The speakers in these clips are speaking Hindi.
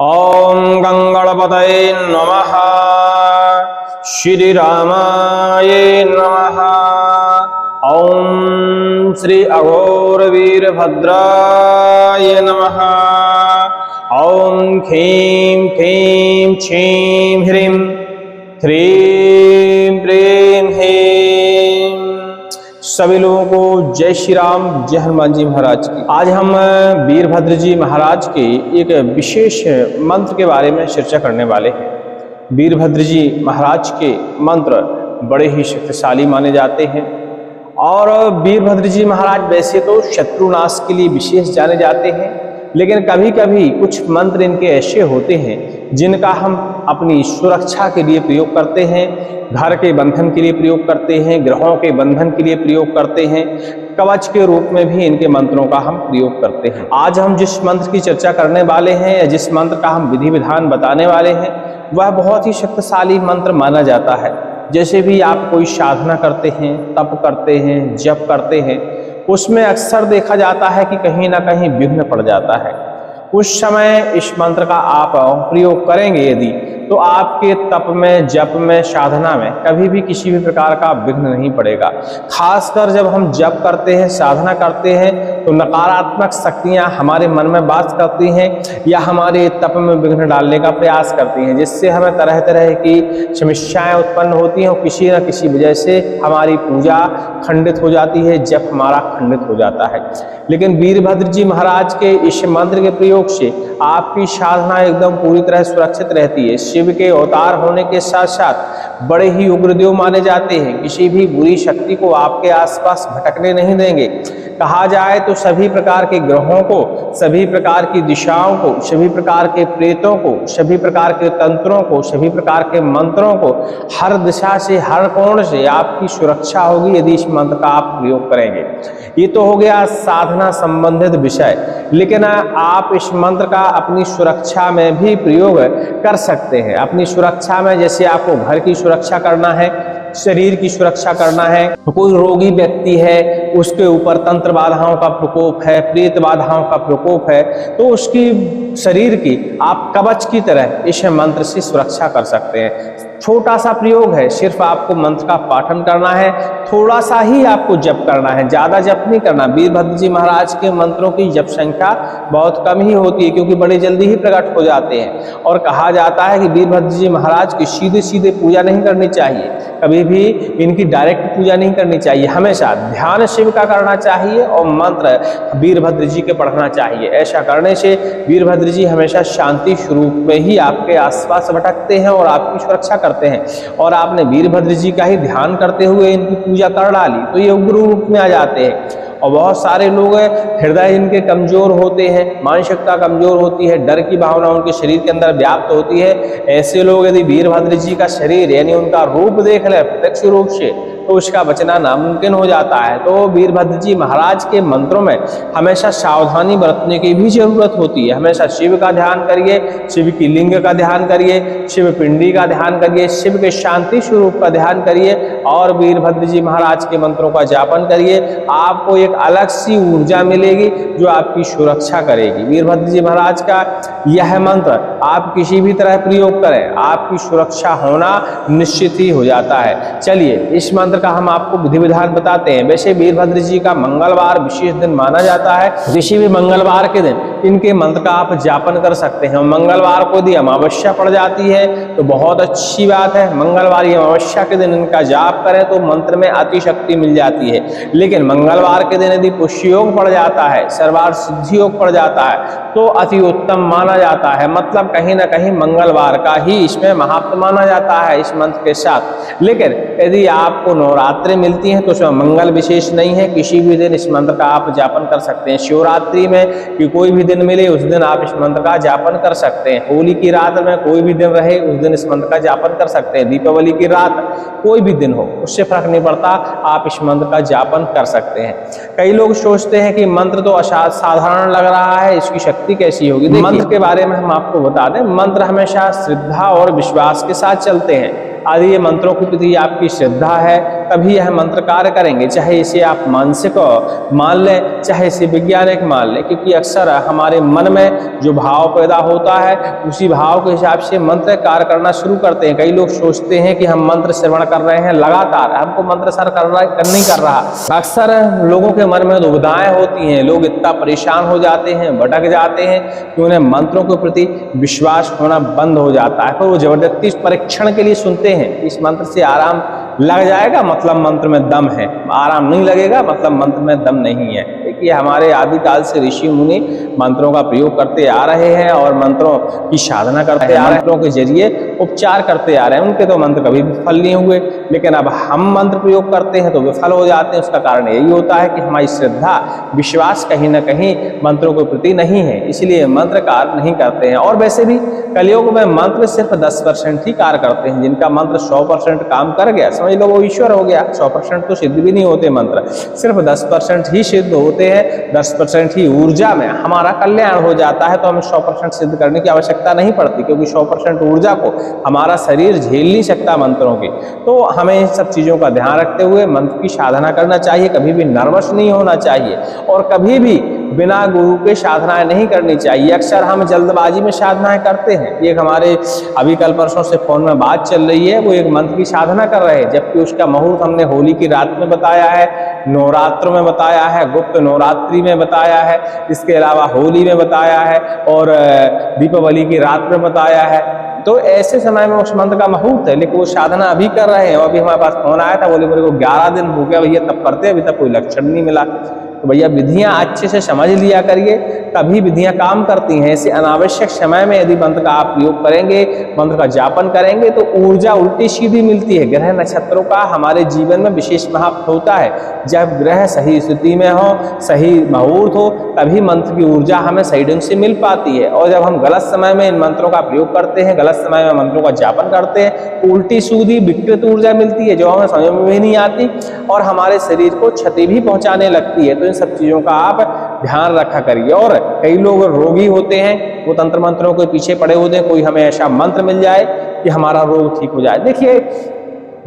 ओम गंगणपतये नमः। श्री रामाय नमः। ओम श्री अघोर वीरभद्राय नमः। ओम ह्रीं क्लीं छीं ह्रीं ह्रीं प्रीं ह्रीं। सभी लोगों को जय श्री राम, जय हनुमान जी महाराज की। आज हम वीरभद्र जी महाराज के एक विशेष मंत्र के बारे में चर्चा करने वाले हैं। वीरभद्र जी महाराज के मंत्र बड़े ही शक्तिशाली माने जाते हैं और वीरभद्र जी महाराज वैसे तो शत्रुनाश के लिए विशेष जाने जाते हैं, लेकिन कभी कभी कुछ मंत्र इनके ऐसे होते हैं जिनका हम अपनी सुरक्षा के लिए प्रयोग करते हैं, घर के बंधन के लिए प्रयोग करते हैं, ग्रहों के बंधन के लिए प्रयोग करते हैं, कवच के रूप में भी इनके मंत्रों का हम प्रयोग करते हैं। आज हम जिस मंत्र की चर्चा करने वाले हैं या जिस मंत्र का हम विधि विधान बताने वाले हैं वह बहुत ही शक्तिशाली मंत्र माना जाता है। जैसे भी आप कोई साधना करते हैं, तप करते हैं, जप करते हैं, उसमें अक्सर देखा जाता है कि कहीं ना कहीं विघ्न पड़ जाता है। उस समय इस मंत्र का आप प्रयोग करेंगे यदि, तो आपके तप में, जप में, साधना में कभी भी किसी भी प्रकार का विघ्न नहीं पड़ेगा। खासकर जब हम जप करते हैं, साधना करते हैं, तो नकारात्मक शक्तियां हमारे मन में वास करती हैं या हमारे तप में विघ्न डालने का प्रयास करती हैं, जिससे हमें तरह तरह की समस्याएं उत्पन्न होती हैं और किसी न किसी वजह से हमारी पूजा खंडित हो जाती है, जप हमारा खंडित हो जाता है। लेकिन वीरभद्र जी महाराज के इस मंत्र के प्रयोग से आपकी साधना एकदम पूरी तरह सुरक्षित रहती है। शिव के अवतार होने के साथ साथ बड़े ही उग्रदेव माने जाते हैं, किसी भी बुरी शक्ति को आपके आसपास भटकने नहीं देंगे। कहा जाए तो सभी प्रकार के ग्रहों को, सभी प्रकार की दिशाओं को, सभी प्रकार के प्रेतों को, सभी प्रकार के तंत्रों को, सभी प्रकार के मंत्रों को हर दिशा से, हर कोण से आपकी सुरक्षा होगी यदि इस मंत्र का आप प्रयोग करेंगे। ये तो हो गया साधना संबंधित विषय, लेकिन आप इस मंत्र का अपनी सुरक्षा में भी प्रयोग कर सकते हैं। अपनी सुरक्षा में जैसे आपको घर की सुरक्षा करना है, शरीर की सुरक्षा करना है, कोई रोगी व्यक्ति है उसके ऊपर तंत्र बाधाओं का प्रकोप है, प्रेत बाधाओं का प्रकोप है, तो उसकी शरीर की आप कवच की तरह इस मंत्र से सुरक्षा कर सकते हैं। छोटा सा प्रयोग है, सिर्फ आपको मंत्र का पाठन करना है, थोड़ा सा ही आपको जप करना है, ज्यादा जप नहीं करना। वीरभद्र जी महाराज के मंत्रों की जप संख्या बहुत कम ही होती है क्योंकि बड़े जल्दी ही प्रकट हो जाते हैं। और कहा जाता है कि वीरभद्र जी महाराज की सीधे सीधे पूजा नहीं करनी चाहिए, कभी भी इनकी डायरेक्ट पूजा नहीं करनी चाहिए, हमेशा ध्यान शिव का करना चाहिए और मंत्र वीरभद्र जी के पढ़ना चाहिए। ऐसा करने से वीरभद्र जी हमेशा शांति स्वरूप में ही आपके आसपास भटकते हैं और आपकी सुरक्षा करते हैं। और आपने वीरभद्र जी का ही ध्यान करते हुए इनकी पूजा कर डाली तो ये उग्र रूप में आ जाते हैं। और बहुत सारे लोग हृदय इनके कमजोर होते हैं, मानसिकता कमजोर होती है, डर की भावना उनके शरीर के अंदर व्याप्त होती है। ऐसे लोग यदि वीरभद्र जी का शरीर यानी उनका रूप देख ले प्रत्यक्ष रूप से तो उसका बचना नामुमकिन हो जाता है। तो वीरभद्र जी महाराज के मंत्रों में हमेशा सावधानी बरतने की भी जरूरत होती है। हमेशा शिव का ध्यान करिए, शिव की लिंग का ध्यान करिए, शिव पिंडी का ध्यान करिए, शिव के शांति स्वरूप का ध्यान करिए और वीरभद्र जी महाराज के मंत्रों का जापन करिए। आपको एक अलग सी ऊर्जा मिलेगी जो आपकी सुरक्षा करेगी। वीरभद्र जी महाराज का यह मंत्र आप किसी भी तरह प्रयोग करें, आपकी सुरक्षा होना निश्चित ही हो जाता है। चलिए इस मंत्र का हम आपको विधि विधान बताते हैं। वैसे वीरभद्र जी का मंगलवार विशेष दिन माना जाता है। किसी भी मंगलवार के दिन इनके मंत्र का आप जापन कर सकते हैं। मंगलवार को यदि अमावस्या पड़ जाती है तो बहुत अच्छी बात है, मंगलवार या अमावस्या के दिन इनका जाप करें तो मंत्र में अति शक्ति मिल जाती है। लेकिन मंगलवार के दिन यदि पुष्य योग पड़ जाता है, सर्वार्थ सिद्धि योग पड़ जाता है तो अति उत्तम माना जाता है। मतलब कहीं ना कहीं मंगलवार का ही इसमें महत्व माना जाता है इस मंत्र के साथ। लेकिन यदि आपको नवरात्रि मिलती हैं तो उसमें मंगल विशेष नहीं है, किसी भी दिन इस मंत्र का आप जापन कर सकते हैं। शिवरात्रि में कि कोई भी दिन मिले उस दिन आप इस मंत्र का जापन कर सकते हैं। होली की रात में कोई भी दिन रहे उस दिन इस मंत्र का जापन कर सकते हैं। दीपावली की रात कोई भी दिन हो उससे फर्क नहीं पड़ता, आप इस मंत्र का जापन कर सकते हैं। कई लोग सोचते हैं कि मंत्र तो असाधारण लग रहा है, इसकी शक्ति कैसी होगी। मंत्र के बारे में हम आपको बता दें, मंत्र हमेशा श्रद्धा और विश्वास के साथ चलते हैं। यदि ये मंत्रों के प्रति आपकी श्रद्धा है, तभी यह मंत्र कार्य करेंगे। चाहे इसे आप मानसिक मान लें, चाहे इसे वैज्ञानिक मान लें, क्योंकि अक्सर हमारे मन में जो भाव पैदा होता है उसी भाव के हिसाब से मंत्र कार्य करना शुरू करते हैं। कई लोग सोचते हैं कि हम मंत्र श्रवण कर रहे हैं लगातार, हमको मंत्र सर नहीं कर रहा। अक्सर लोगों के मन में दुविधाएं होती हैं, लोग इतना परेशान हो जाते हैं, भटक जाते हैं कि उन्हें मंत्रों के प्रति विश्वास होना बंद हो जाता है। फिर वो जबरदस्ती परीक्षण के लिए सुनते हैं, इस मंत्र से आराम लग जाएगा मतलब मंत्र में दम है, आराम नहीं लगेगा मतलब मंत्र में दम नहीं है। देखिए हमारे आदिकाल से ऋषि मुनि मंत्रों का प्रयोग करते आ रहे हैं और मंत्रों की साधना करते आ रहे हैं, मंत्रों के जरिए उपचार करते आ रहे हैं। उनके तो मंत्र कभी विफल नहीं हुए, लेकिन अब हम मंत्र प्रयोग करते हैं तो विफल हो जाते हैं। उसका कारण यही होता है कि हमारी श्रद्धा विश्वास कहीं ना कहीं मंत्रों के प्रति नहीं है, इसलिए मंत्र कार्य नहीं करते हैं। और वैसे भी कलयुग में मंत्र सिर्फ 10% ही कार्य करते हैं। जिनका मंत्र 100% काम कर गया समझ लो वो ईश्वर हो गया। 100% तो सिद्ध भी नहीं होते मंत्र, सिर्फ 10% ही सिद्ध होते हैं। 10% ही ऊर्जा में हमारा कल्याण हो जाता है, तो हमें 100% सिद्ध करने की आवश्यकता नहीं पड़ती, क्योंकि 100% ऊर्जा को हमारा शरीर झेल नहीं सकता मंत्रों की। तो हमें इन सब चीज़ों का ध्यान रखते हुए मंत्र की साधना करना चाहिए। कभी भी नर्वस नहीं होना चाहिए और कभी भी बिना गुरु के साधनाएं नहीं करनी चाहिए। अक्सर हम जल्दबाजी में साधनाएं करते हैं। एक हमारे अभी कल परसों से फोन में बात चल रही है, वो एक मंत्र की साधना कर रहे हैं, जबकि उसका मुहूर्त हमने होली की रात में बताया है, नवरात्र में बताया है, गुप्त नवरात्रि में बताया है, इसके अलावा होली में बताया है और दीपावली की रात में बताया है। तो ऐसे समय में उस मंत्र का मुहूर्त है, लेकिन वो साधना अभी कर रहे हैं। अभी हमारे पास फोन आया था, बोले मेरे को 11 दिन हो गया भैया तब करते, अभी तक कोई लक्षण नहीं मिला। तो भैया विधियां अच्छे से समझ लिया करिए, तभी विधियां काम करती हैं। ऐसे अनावश्यक समय में यदि मंत्र का आप प्रयोग करेंगे, मंत्र का जापन करेंगे, तो ऊर्जा उल्टी सीधी मिलती है। ग्रह नक्षत्रों का हमारे जीवन में विशेष महत्व होता है। जब ग्रह सही स्थिति में हो, सही मुहूर्त हो, तभी मंत्र की ऊर्जा हमें सही ढंग से मिल पाती है। और जब हम गलत समय में इन मंत्रों का प्रयोग करते हैं, गलत समय में मंत्रों का जापन करते हैं, तो उल्टी सीधी विकृत ऊर्जा मिलती है जो हमें समझ में भी नहीं आती और हमारे शरीर को क्षति भी पहुंचाने लगती है। तो इन सब चीजों का आप ध्यान रखा करिए। और कई लोग रोगी होते हैं, वो तंत्र मंत्रों के पीछे पड़े होते हैं, कोई हमें ऐसा मंत्र मिल जाए कि हमारा रोग ठीक हो जाए। देखिए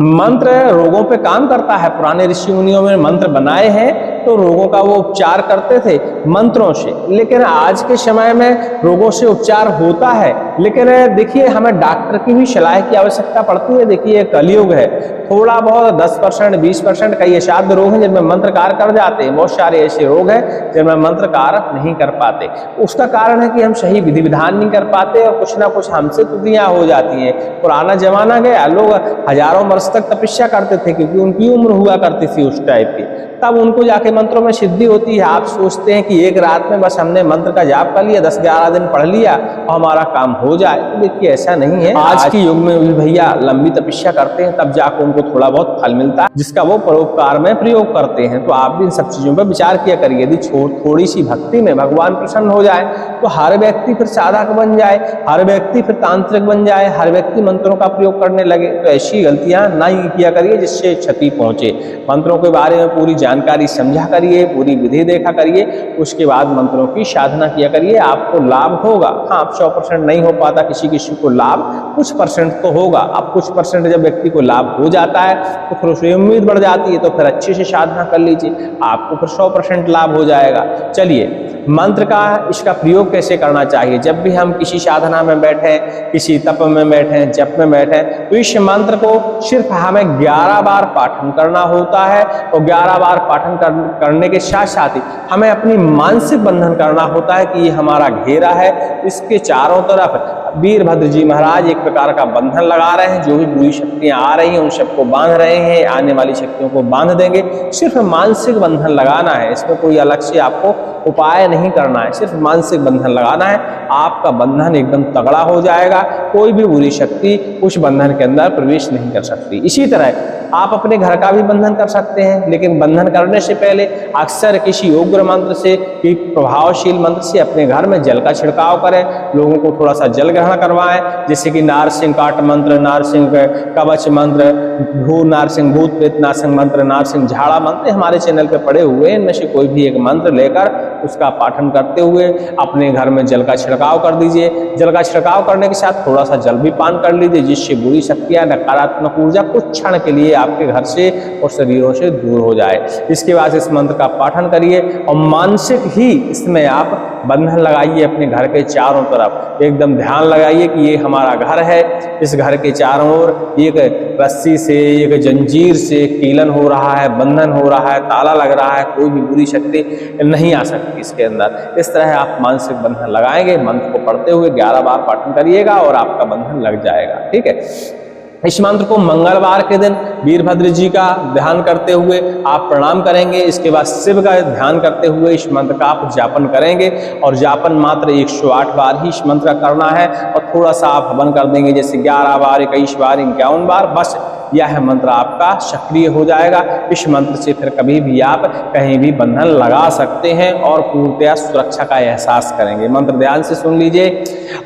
मंत्र रोगों पे काम करता है। पुराने ऋषि मुनियों में मंत्र बनाए हैं तो रोगों का वो उपचार करते थे मंत्रों से, लेकिन आज के समय में रोगों से उपचार होता है, लेकिन देखिए हमें डॉक्टर की भी सलाह की आवश्यकता पड़ती है। देखिए कलयुग है, थोड़ा बहुत 10% 20% कई असाध्य रोग हैं जिनमें मंत्र कार्य कर जाते हैं। बहुत सारे ऐसे रोग हैं जिनमें मंत्र कार्य नहीं कर पाते। उसका कारण है कि हम सही विधि विधान नहीं कर पाते और कुछ ना कुछ हमसे त्रुटियां हो जाती हैं। पुराना जमाना गया, लोग हजारों वर्ष तक तपस्या करते थे क्योंकि उनकी उम्र हुआ करती थी उस टाइप की, तब उनको जाके मंत्रों में सिद्धि होती है। आप सोचते हैं कि एक रात में बस हमने मंत्र का जाप कर लिया, 10-11 दिन पढ़ लिया और हमारा काम हो जाए। तो देखिए ऐसा नहीं है। आज के युग में भी भैया लंबी तपस्या करते हैं तब जाकर उनको थोड़ा बहुत फल मिलता है, जिसका वो परोपकार में प्रयोग करते हैं। तो आप भी इन सब चीजों पर विचार किया करिए। यदि थोड़ी सी भक्ति में भगवान प्रसन्न हो जाए तो हर व्यक्ति फिर साधक बन जाए, हर व्यक्ति फिर तांत्रिक बन जाए, हर व्यक्ति मंत्रों का प्रयोग करने लगे। तो ऐसी गलतियां नहीं किया करिए जिससे क्षति पहुंचे। मंत्रों के बारे में पूरी जानकारी समझा करिए, पूरी विधि देखा करिए, उसके बाद मंत्रों की साधना किया करिए, आपको लाभ होगा। हाँ 100% नहीं हो पाता, किसी को लाभ कुछ परसेंट तो होगा। अब कुछ परसेंट जब व्यक्ति को लाभ हो जाता है तो फिर उसकी उम्मीद बढ़ जाती है, तो फिर अच्छे से साधना कर लीजिए, आपको फिर 100% लाभ हो जाएगा। चलिए मंत्र का इसका प्रयोग कैसे करना चाहिए। जब भी हम किसी साधना में बैठे, किसी तप में बैठे, जप में बैठे, तो इस मंत्र को सिर्फ हमें 11 बार पाठन करना होता है। और 11 बार पाठन करने के साथ साथ ही हमें अपनी मानसिक बंधन करना होता है कि ये हमारा घेरा है, इसके चारों तरफ वीरभद्र जी महाराज एक प्रकार का बंधन लगा रहे हैं। जो भी बुरी शक्तियां आ रही हैं उन सबको बांध रहे हैं, आने वाली शक्तियों को बांध देंगे। सिर्फ मानसिक बंधन लगाना है, इसमें कोई अलग से आपको उपाय नहीं करना है, सिर्फ मानसिक बंधन लगाना है। आपका बंधन एकदम तगड़ा हो जाएगा, कोई भी बुरी शक्ति उस बंधन के अंदर प्रवेश नहीं कर सकती। इसी तरह आप अपने घर का भी बंधन कर सकते हैं, लेकिन बंधन करने से पहले अक्सर किसी उग्र मंत्र से, कि प्रभावशील मंत्र से अपने घर में जल का छिड़काव करें। लोगों को थोड़ा सा जल ग्रहण करवाएं, जैसे कि नारसिंह काट मंत्र, नारसिंह कवच मंत्र, भू नारसिंह भूत प्रेत नाशक मंत्र, नारसिंह झाड़ा मंत्र हमारे चैनल पे पड़े हुए हैं। इनमें से कोई भी एक मंत्र लेकर उसका पाठन करते हुए अपने घर में जल का छिड़काव कर दीजिए। जल का छिड़काव करने के साथ थोड़ा सा जल भी पान कर लीजिए, जिससे बुरी शक्तियां, नकारात्मक ऊर्जा कुछ क्षण के लिए आपके घर से और शरीरों से दूर हो जाए। इसके बाद इस मंत्र का पाठन करिए और मानसिक ही इसमें आप बंधन लगाइए अपने घर के चारों तरफ। एकदम ध्यान लगाइए कि ये हमारा घर है, इस घर के चारों ओर एक रस्सी से, एक जंजीर से कीलन हो रहा है, बंधन हो रहा है, ताला लग रहा है, कोई भी बुरी शक्ति नहीं आ सकती इसके अंदर। इस तरह आप मानसिक बंधन लगाएंगे। मंत्र को पढ़ते हुए 11 बार पाठन करिएगा और आपका बंधन लग जाएगा। ठीक है। इस मंत्र को मंगलवार के दिन वीरभद्र जी का ध्यान करते हुए आप प्रणाम करेंगे। इसके बाद शिव का ध्यान करते हुए इस मंत्र का आप जापन करेंगे और जापन मात्र 108 बार ही इस मंत्र का करना है और थोड़ा सा आप हवन कर देंगे, जैसे 11 बार, 21 बार, 51 बार। बस यह मंत्र आपका सक्रिय हो जाएगा। इस मंत्र से फिर कभी भी आप कहीं भी बंधन लगा सकते हैं और पूर्णतया सुरक्षा का एहसास करेंगे। मंत्र ध्यान से सुन लीजिए।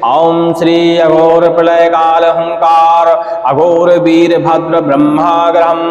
ओम श्री अघोर प्रलय काल हुंकार अघोर वीरभद्र ब्रह्माग्रहम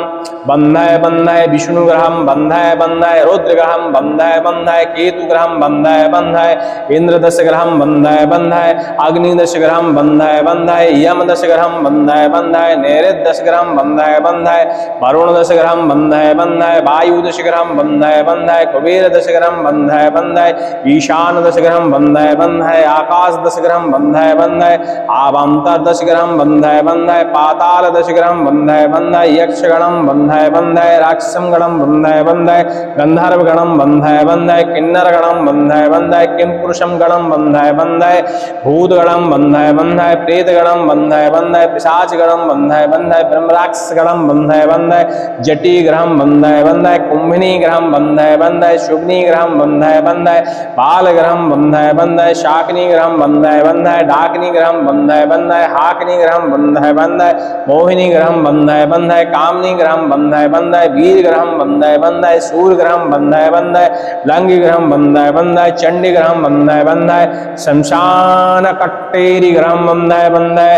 बंधय बंधय विष्णु ग्रहम बंधय बंधय रुद्र ग्रहम बंधय बंधय केतु ग्रहम बंधय बंधय इंद्र दश ग्रहम बंधय बंधय अग्नि दश ग्रहम बंधय बंधय यम दश ग्रहम बंधय बंधय नैऋत दश ग्रहम बंधय बंधय वरुण दश ग्रहम बंधय बंधय वायु दश ग्रहम बंधय बंधय कुबेर दश ग्रहम बंधय बंधय ईशान दश ग्रहम बंधय बंधय आकाश दश ग्रहम बंधय बंधय आवांतर दश ग्रहम बंधय बंधय पाताल दश ग्रहम बंधय बंधय यक्ष गणम बंधय बंधय राक्षसम गणम बंधय बंधय गंधर्व गणम बंधय बंधय किन्नर गणम बंधय बंधय किम पुरुषम गणम बंधय बंधय भूत गणम बंधय बंधय प्रेत गणम बंधय बंधय पिशाच गणम बंधय बंधय ब्रह्मराक्षस गणम बंधय बंधय जटी ग्रहम बंधय बंधय कुंभिनी ग्रहम बंधय बंधय शुभनी ग्रहम बंधय बंधय बाल ग्रहम बंधय बंधय शाकनी ग्रहम बंधय बंधय डाकनी ग्रहम बंधय बंधय हाकनी ग्रहम बंधय बंधय मोहिनी ग्रहम बंधय बंधय कामनी ग्रहम बंधय बंधय वीर ग्रहम बंधय बंधय सूर्य ग्रहम बंधय बंधय लंगी ग्रहम बंधय बंधय चंडी ग्रहम बंधय बंधय शमशान कट्टेरी ग्रहम बंधय बंधय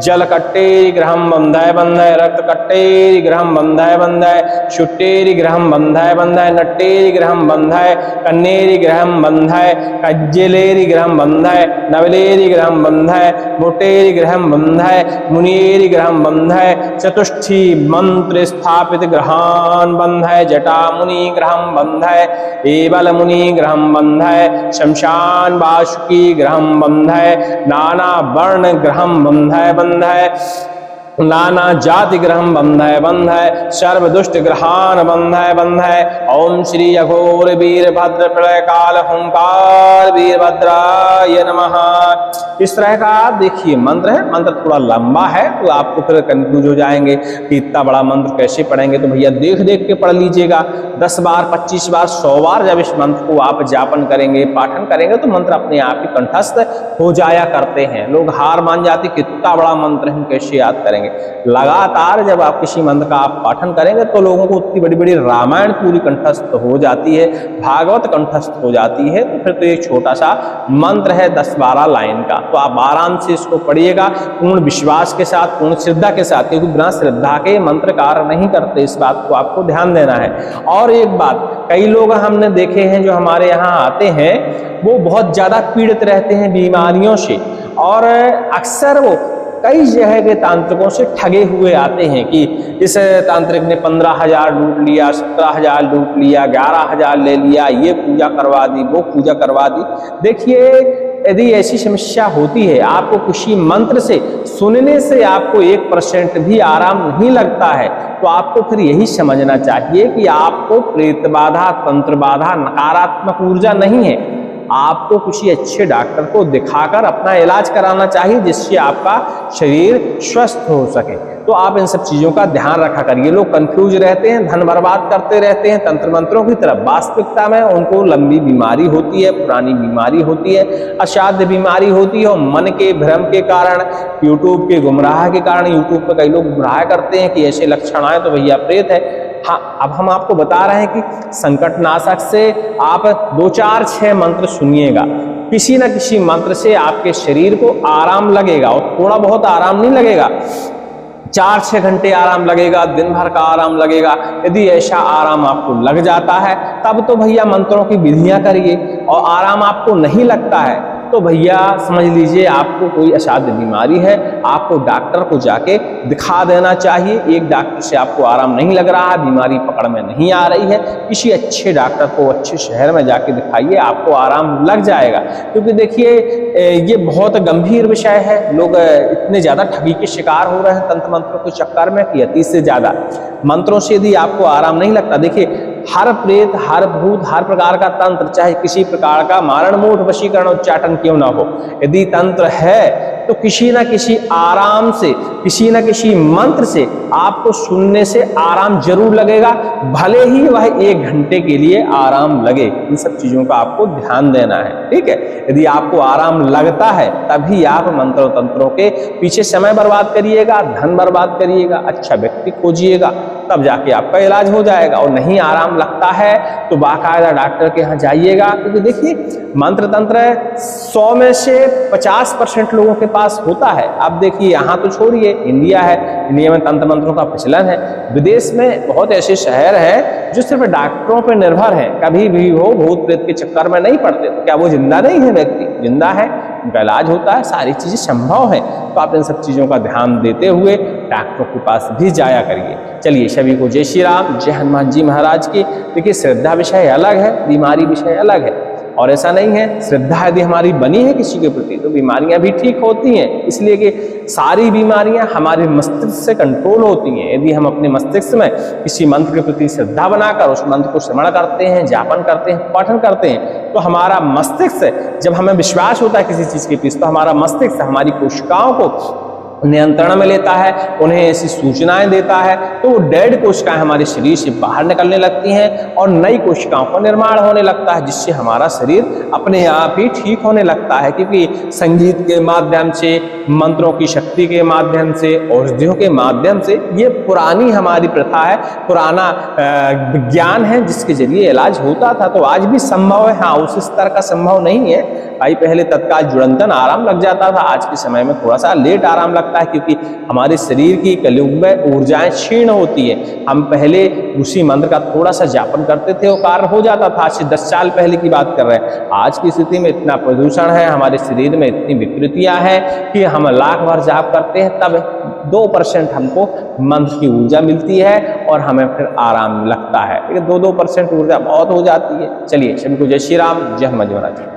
जल कट्टेरी ग्रहम बंधय बंधय रक्त कट्टेरी ग्रहम बंधय बंधय शुट्टेरी ग्रहम बंधय बंधय नट्टेरी ग्रहम बंधय कन्नेरी ग्रहम बंधय कज्जलेरी ग्रहम बंधय नवलेरी ग्रहम बंधय मोटेरी ग्रहम बंधय मुनियेरी ग्रहम बंधय चतुष्ठी मंत्र स्थापित ग्रहान बंधय जटा मुनि ग्रहम बंधय एबल मुनि ग्रहम बंधय शमशान वासुकी ग्रहम बंधय नाना वर्ण ग्रहम बंधय बंधय नाना जाति ग्रहम बंधय बंधय सर्व दुष्ट ग्रहान बंधय बंधय ओम श्री अघोर वीरभद्र प्रलय काल हुंकार वीरभद्राय नमः। इस तरह का आप देखिए मंत्र है। मंत्र थोड़ा लंबा है तो आपको फिर कंफ्यूज हो जाएंगे कि इतना बड़ा मंत्र कैसे पढ़ेंगे। तो भैया देख देख के पढ़ लीजिएगा। 10 बार, 25 बार, 100 बार जब इस मंत्र को आप जापन करेंगे, पाठन करेंगे तो मंत्र अपने आप ही कंठस्थ हो जाया करते हैं। लोग हार मान जाते कि इतना बड़ा मंत्र हम कैसे याद करेंगे। लगातार जब आप किसी मंत्र का आप पाठन करेंगे तो लोगों को उतनी बड़ी बड़ी रामायण पूरी कंठस्थ हो जाती है, भागवत कंठस्थ हो जाती है। तो फिर तो एक छोटा सा मंत्र है 10-12 लाइन का, तो आप आराम से इसको पढ़िएगा पूर्ण विश्वास के साथ, पूर्ण श्रद्धा के साथ, क्योंकि बिना श्रद्धा के मंत्र कार्य नहीं करते। इस बात को आपको ध्यान देना है। और एक बात, कई लोग हमने देखे हैं जो हमारे यहाँ आते हैं वो बहुत ज्यादा पीड़ित रहते हैं बीमारियों से और अक्सर वो कई जगह के तांत्रिकों से ठगे हुए आते हैं कि इस तांत्रिक ने 15,000 लूट लिया, 17,000 लूट लिया, 11,000 ले लिया, ये पूजा करवा दी, वो पूजा करवा दी। देखिए, यदि ऐसी समस्या होती है, आपको किसी मंत्र से सुनने से आपको 1% भी आराम नहीं लगता है, तो आपको फिर यही समझना चाहिए कि आपको प्रेत बाधा, तंत्र बाधा, नकारात्मक ऊर्जा नहीं है। आपको किसी अच्छे डॉक्टर को दिखाकर अपना इलाज कराना चाहिए जिससे आपका शरीर स्वस्थ हो सके। तो आप इन सब चीजों का ध्यान रखा करिए। लोग कंफ्यूज रहते हैं, धन बर्बाद करते रहते हैं तंत्र मंत्रों की तरफ। वास्तविकता में उनको लंबी बीमारी होती है, पुरानी बीमारी होती है, असाध्य बीमारी होती है और मन के भ्रम के कारण, यूट्यूब के गुमराह के कारण, यूट्यूब पर कई लोग गुमराह करते हैं कि ऐसे लक्षण आए तो भैया प्रेत है। हाँ, अब हम आपको बता रहे हैं कि संकटनाशक से आप 2, 4, 6 मंत्र सुनिएगा। किसी न किसी मंत्र से आपके शरीर को आराम लगेगा और थोड़ा बहुत आराम नहीं लगेगा, 4-6 घंटे आराम लगेगा, दिन भर का आराम लगेगा। यदि ऐसा आराम आपको लग जाता है तब तो भैया मंत्रों की विधियां करिए। और आराम आपको नहीं लगता है तो तो भैया समझ लीजिए आपको कोई असाध्य बीमारी है, आपको डॉक्टर को जाके दिखा देना चाहिए। एक डॉक्टर से आपको आराम नहीं लग रहा है, बीमारी पकड़ में नहीं आ रही है, किसी अच्छे डॉक्टर को अच्छे शहर में जाके दिखाइए, आपको आराम लग जाएगा। क्योंकि देखिए ये बहुत गंभीर विषय है। लोग इतने ज़्यादा ठगी के शिकार हो रहे हैं तंत्र मंत्रों के चक्कर में कि अति से ज़्यादा। मंत्रों से यदि आपको आराम नहीं लगता, देखिए हर प्रेत, हर भूत, हर प्रकार का तंत्र, चाहे किसी प्रकार का मारण, मूठ, वशीकरण, उच्चाटन क्यों ना हो, यदि तंत्र है तो किसी न किसी आराम से, किसी न किसी मंत्र से आपको सुनने से आराम जरूर लगेगा, भले ही वह 1 घंटे के लिए आराम लगे। इन सब चीजों का आपको ध्यान देना है, ठीक है। यदि आपको आराम लगता है तभी आप मंत्रों तंत्रों के पीछे समय बर्बाद करिएगा, धन बर्बाद करिएगा, अच्छा व्यक्ति खोजिएगा, तब जाके आपका इलाज हो जाएगा। और नहीं आराम लगता है तो बाकायदा डॉक्टर के यहाँ जाइएगा। क्योंकि देखिए मंत्र तंत्र 100 में से 50% लोगों के पास होता है। आप देखिए यहाँ तो छोड़िए, इंडिया है, इंडिया में तंत्र मंत्रों का प्रचलन है। विदेश में बहुत ऐसे शहर हैं जो सिर्फ डॉक्टरों पर निर्भर है, कभी भी वो भूत प्रेत के चक्कर में नहीं पड़ते। तो क्या वो जिंदा नहीं है? व्यक्ति जिंदा है, उनका इलाज होता है, सारी चीजें संभव है। तो आप इन सब चीजों का ध्यान देते हुए डॉक्टरों के पास भी जाया करिए। चलिए सभी को जय श्री राम, जय हनुमान जी महाराज की। देखिए श्रद्धा विषय अलग है, बीमारी विषय अलग है। और ऐसा नहीं है, श्रद्धा यदि हमारी बनी है किसी के प्रति तो बीमारियां भी ठीक होती हैं। इसलिए कि सारी बीमारियां हमारे मस्तिष्क से कंट्रोल होती हैं। यदि हम अपने मस्तिष्क में किसी मंत्र के प्रति श्रद्धा बनाकर उस मंत्र को श्रवण करते हैं, जापन करते हैं, पठन करते हैं, तो हमारा मस्तिष्क, जब हमें विश्वास होता है किसी चीज के प्रति, तो हमारा मस्तिष्क हमारी कोशिकाओं को नियंत्रण में लेता है, उन्हें ऐसी सूचनाएं देता है, तो वो डेड कोशिकाएं हमारे शरीर से बाहर निकलने लगती हैं और नई कोशिकाओं का निर्माण होने लगता है, जिससे हमारा शरीर अपने आप ही ठीक होने लगता है। क्योंकि संगीत के माध्यम से, मंत्रों की शक्ति के माध्यम से, औषधियों के माध्यम से, ये पुरानी हमारी प्रथा है, पुराना विज्ञान है जिसके जरिए इलाज होता था। तो आज भी संभव है, हाँ उस स्तर का संभव नहीं है भाई। पहले तत्काल जुड़ंतन आराम लग जाता था, आज के समय में थोड़ा सा लेट आराम लगता है, क्योंकि हमारे शरीर की कलयुग में ऊर्जाएं क्षीण होती है। हम पहले उसी मंत्र का थोड़ा सा जापन करते थे, वो कार्य हो जाता था। आज से 10 साल पहले की बात कर रहे हैं। आज की स्थिति में इतना प्रदूषण है, हमारे शरीर में इतनी विकृतियां हैं कि हम लाख बार जाप करते हैं तब 2% हमको मंत्र की ऊर्जा मिलती है और हमें फिर आराम लगता है। लेकिन 2% ऊर्जा बहुत हो जाती है। चलिए सभी को जय श्री राम, जय हनुमान जी महाराज।